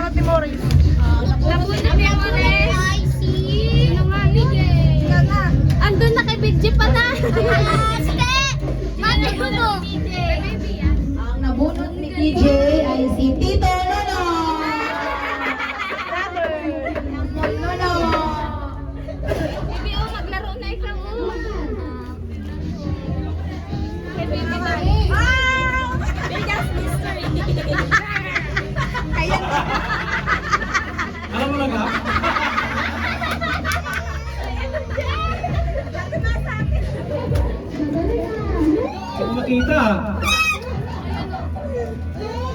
Nabunot ni Morris. Nabunot ni Morris. I see. Ano nga, Miguel? Andun na kay Bidji pa na. Mami ko mo. Ang nabunot ni PJ ay si Tito Nono. Nono. Baby, oh, maglaro na ikaw. Kay baby na. Biggest mystery. Kaya Alam mo lang ha? Hindi ko makita.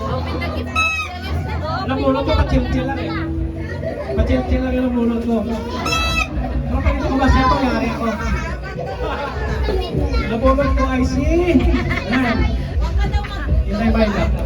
open the gift. Nabunot ko, kachil-chil lang eh. Kachil-chil lang yung nabunot ko. Pero pag ito kumasya ko, yari ako. Nabunot ko ay si... Ayan. Yung may laptop.